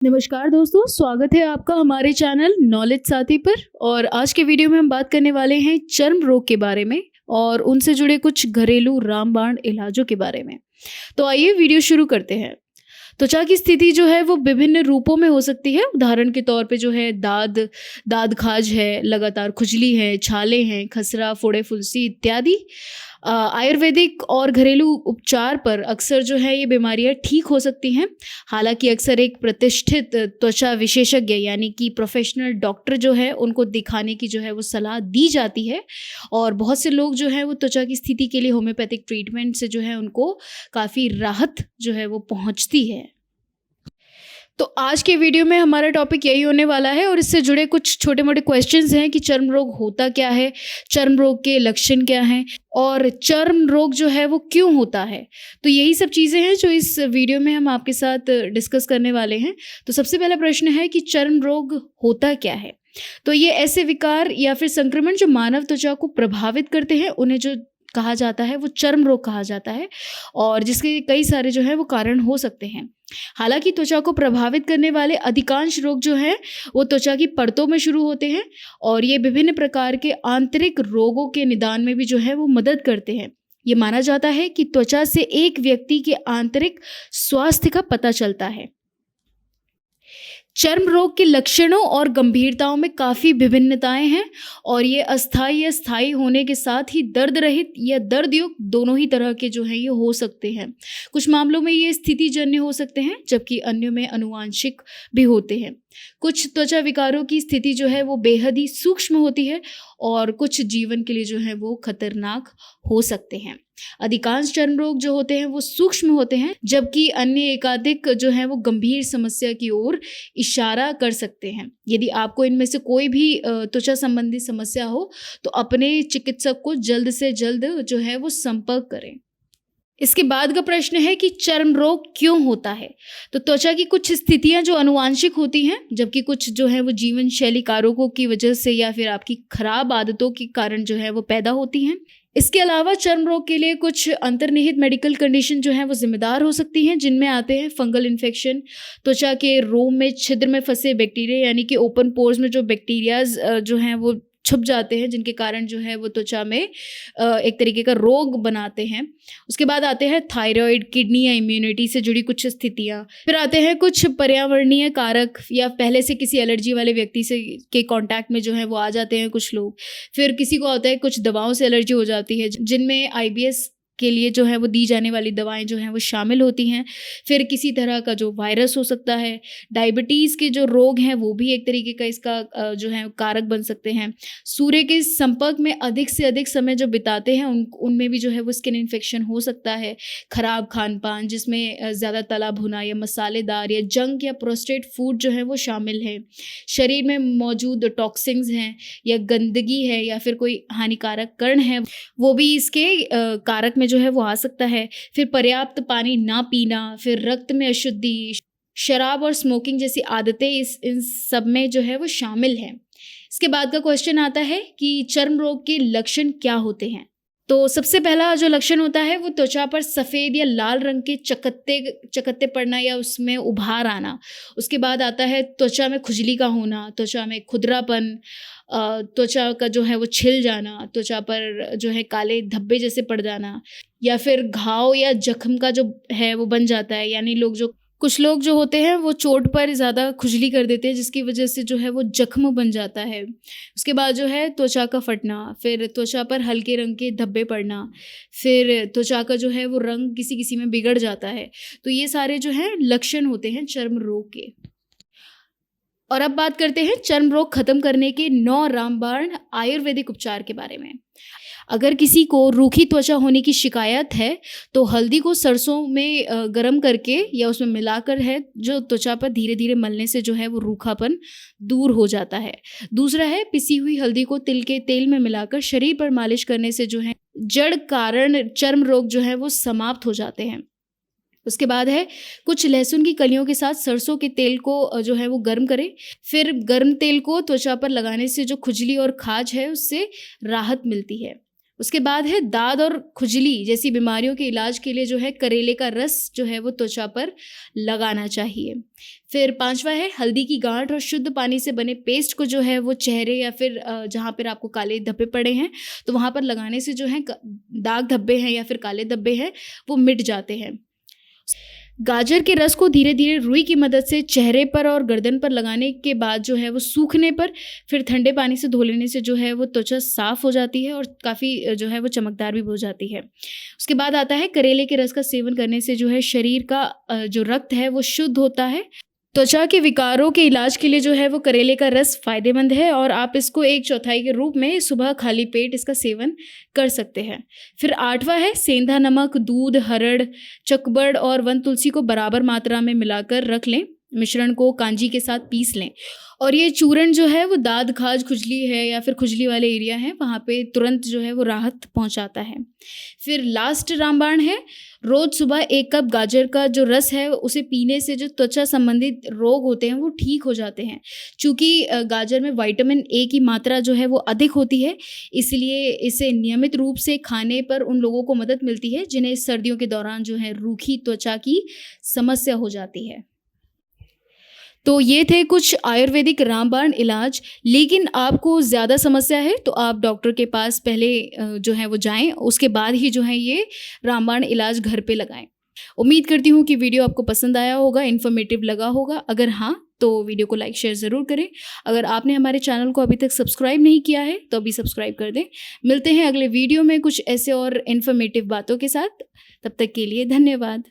नमस्कार दोस्तों, स्वागत है आपका हमारे चैनल नॉलेज साथी पर। और आज के वीडियो में हम बात करने वाले हैं चर्म रोग के बारे में और उनसे जुड़े कुछ घरेलू रामबाण इलाजों के बारे में। तो आइए वीडियो शुरू करते हैं। त्वचा की स्थिति जो है वो विभिन्न रूपों में हो सकती है। उदाहरण के तौर पे जो है दाद खाज है, लगातार खुजली है, छाले हैं, खसरा, फोड़े फुंसी इत्यादि। आयुर्वेदिक और घरेलू उपचार पर अक्सर जो है ये बीमारियां ठीक हो सकती हैं। हालांकि अक्सर एक प्रतिष्ठित त्वचा विशेषज्ञ यानी कि प्रोफेशनल डॉक्टर जो है उनको दिखाने की जो है वो सलाह दी जाती है। और बहुत से लोग जो है वो त्वचा की स्थिति के लिए होम्योपैथिक ट्रीटमेंट से जो है उनको काफ़ी राहत जो है वो पहुंचती है। तो आज के वीडियो में हमारा टॉपिक यही होने वाला है और इससे जुड़े कुछ छोटे मोटे क्वेश्चंस हैं कि चर्म रोग होता क्या है, चर्म रोग के लक्षण क्या हैं और चर्म रोग जो है वो क्यों होता है। तो यही सब चीज़ें हैं जो इस वीडियो में हम आपके साथ डिस्कस करने वाले हैं। तो सबसे पहला प्रश्न है कि चर्म रोग होता क्या है। तो ये ऐसे विकार या फिर संक्रमण जो मानव त्वचा को प्रभावित करते हैं उन्हें जो कहा जाता है वो चर्म रोग कहा जाता है और जिसके कई सारे जो है वो कारण हो सकते हैं। हालांकि त्वचा को प्रभावित करने वाले अधिकांश रोग जो हैं वो त्वचा की परतों में शुरू होते हैं और ये विभिन्न प्रकार के आंतरिक रोगों के निदान में भी जो है वो मदद करते हैं। ये माना जाता है कि त्वचा से एक व्यक्ति के आंतरिक स्वास्थ्य का पता चलता है। चर्म रोग के लक्षणों और गंभीरताओं में काफ़ी विभिन्नताएं हैं और ये अस्थायी या स्थायी होने के साथ ही दर्द रहित या दर्द युक्त दोनों ही तरह के जो हैं ये हो सकते हैं। कुछ मामलों में ये स्थिति जन्य हो सकते हैं जबकि अन्यों में आनुवांशिक भी होते हैं। कुछ त्वचा विकारों की स्थिति जो है वो बेहद ही सूक्ष्म होती है और कुछ जीवन के लिए जो है वो खतरनाक हो सकते हैं। अधिकांश चर्म रोग जो होते हैं वो सूक्ष्म होते हैं जबकि अन्य एकाधिक जो है वो गंभीर समस्या की ओर इशारा कर सकते हैं। यदि आपको इनमें से कोई भी त्वचा संबंधी समस्या हो तो अपने चिकित्सक को जल्द से जल्द जो है वो संपर्क करें। इसके बाद का प्रश्न है कि चर्म रोग क्यों होता है। तो त्वचा की कुछ स्थितियां जो आनुवांशिक होती हैं जबकि कुछ जो है वो जीवन शैली कारकों की वजह से या फिर आपकी खराब आदतों के कारण जो है वो पैदा होती हैं। इसके अलावा चर्म रोग के लिए कुछ अंतर्निहित मेडिकल कंडीशन जो है वो जिम्मेदार हो सकती हैं जिनमें आते हैं फंगल इन्फेक्शन, त्वचा के रोम में छिद्र में फंसे बैक्टीरिया यानी कि ओपन पोर्स में जो बैक्टीरियाज जो हैं वो छुप जाते हैं जिनके कारण जो है वो त्वचा में एक तरीके का रोग बनाते हैं। उसके बाद आते हैं थायराइड, किडनी या इम्यूनिटी से जुड़ी कुछ स्थितियाँ। फिर आते हैं कुछ पर्यावरणीय कारक या पहले से किसी एलर्जी वाले व्यक्ति से के कांटेक्ट में जो है वो आ जाते हैं कुछ लोग। फिर किसी को होता है कुछ दवाओं से एलर्जी हो जाती है जिनमें आईबीएस के लिए जो है वो दी जाने वाली दवाएं जो हैं वो शामिल होती हैं। फिर किसी तरह का जो वायरस हो सकता है। डायबिटीज़ के जो रोग हैं वो भी एक तरीके का इसका जो है कारक बन सकते हैं। सूर्य के संपर्क में अधिक से अधिक समय जो बिताते हैं उनमें भी जो है वो स्किन इन्फेक्शन हो सकता है। खराब खान पान जिसमें ज़्यादा तला भुना या मसालेदार या जंक या प्रोसेस्ड फूड जो है वो शामिल है। शरीर में मौजूद टॉक्सिन्स हैं या गंदगी है या फिर कोई हानिकारक कण है वो भी इसके कारक में जो है वो आ सकता है। फिर पर्याप्त पानी ना पीना, फिर रक्त में अशुद्धि, शराब और स्मोकिंग जैसी आदतें इन सब में जो है वो शामिल हैं। इसके बाद का क्वेश्चन आता है कि चर्म रोग के लक्षण क्या होते हैं। तो सबसे पहला जो लक्षण होता है वो त्वचा पर सफ़ेद या लाल रंग के चकत्ते पड़ना या उसमें उभार आना। उसके बाद आता है त्वचा में खुजली का होना, त्वचा में खुरदरापन, त्वचा का जो है वो छिल जाना, त्वचा पर जो है काले धब्बे जैसे पड़ जाना या फिर घाव या जख्म का जो है वो बन जाता है। यानी कुछ लोग जो होते हैं वो चोट पर ज़्यादा खुजली कर देते हैं जिसकी वजह से जो है वो जख्म बन जाता है। उसके बाद जो है त्वचा का फटना, फिर त्वचा पर हल्के रंग के धब्बे पड़ना, फिर त्वचा का जो है वो रंग किसी किसी में बिगड़ जाता है। तो ये सारे जो हैं लक्षण होते हैं चर्म रोग के। और अब बात करते हैं चर्म रोग खत्म करने के 9 रामबाण आयुर्वेदिक उपचार के बारे में। अगर किसी को रूखी त्वचा होने की शिकायत है तो हल्दी को सरसों में गर्म करके या उसमें मिलाकर है जो त्वचा पर धीरे धीरे मलने से जो है वो रूखापन दूर हो जाता है। दूसरा है पिसी हुई हल्दी को तिल के तेल में मिलाकर शरीर पर मालिश करने से जो है जड़ कारण चर्म रोग जो है वो समाप्त हो जाते हैं। उसके बाद है कुछ लहसुन की कलियों के साथ सरसों के तेल को जो है वो गर्म करें। फिर गर्म तेल को त्वचा पर लगाने से जो खुजली और खाज है उससे राहत मिलती है। उसके बाद है दाद और खुजली जैसी बीमारियों के इलाज के लिए जो है करेले का रस जो है वो त्वचा पर लगाना चाहिए। फिर 5वां है हल्दी की गांठ और शुद्ध पानी से बने पेस्ट को जो है वो चेहरे या फिर जहाँ पर आपको काले धब्बे पड़े हैं तो वहाँ पर लगाने से जो है दाग धब्बे हैं या फिर काले धब्बे हैं वो मिट जाते हैं। गाजर के रस को धीरे धीरे रुई की मदद से चेहरे पर और गर्दन पर लगाने के बाद जो है वो सूखने पर फिर ठंडे पानी से धो लेने से जो है वो त्वचा साफ हो जाती है और काफ़ी जो है वो चमकदार भी हो जाती है। उसके बाद आता है करेले के रस का सेवन करने से जो है शरीर का जो रक्त है वो शुद्ध होता है। त्वचा के विकारों के इलाज के लिए जो है वो करेले का रस फ़ायदेमंद है और आप इसको 1/4 के रूप में सुबह खाली पेट इसका सेवन कर सकते हैं। फिर 8वां है सेंधा नमक, दूध, हरड़, चकबड़ और वन तुलसी को बराबर मात्रा में मिलाकर रख लें। मिश्रण को कांजी के साथ पीस लें और ये चूर्ण जो है वो दाद, खाज, खुजली है या फिर खुजली वाले एरिया हैं वहाँ पे तुरंत जो है वो राहत पहुँचाता है। फिर लास्ट रामबाण है, रोज़ सुबह 1 कप गाजर का जो रस है उसे पीने से जो त्वचा संबंधित रोग होते हैं वो ठीक हो जाते हैं। चूँकि गाजर में विटामिन ए की मात्रा जो है वो अधिक होती है, इसलिए इसे नियमित रूप से खाने पर उन लोगों को मदद मिलती है जिन्हें सर्दियों के दौरान जो है रूखी त्वचा की समस्या हो जाती है। तो ये थे कुछ आयुर्वेदिक रामबाण इलाज, लेकिन आपको ज़्यादा समस्या है तो आप डॉक्टर के पास पहले जो है वो जाएँ, उसके बाद ही जो है ये रामबाण इलाज घर पे लगाएँ। उम्मीद करती हूँ कि वीडियो आपको पसंद आया होगा, इन्फॉर्मेटिव लगा होगा। अगर हाँ, तो वीडियो को लाइक शेयर ज़रूर करें। अगर आपने हमारे चैनल को अभी तक सब्सक्राइब नहीं किया है तो अभी सब्सक्राइब कर दें। मिलते हैं अगले वीडियो में कुछ ऐसे और इन्फॉर्मेटिव बातों के साथ। तब तक के लिए धन्यवाद।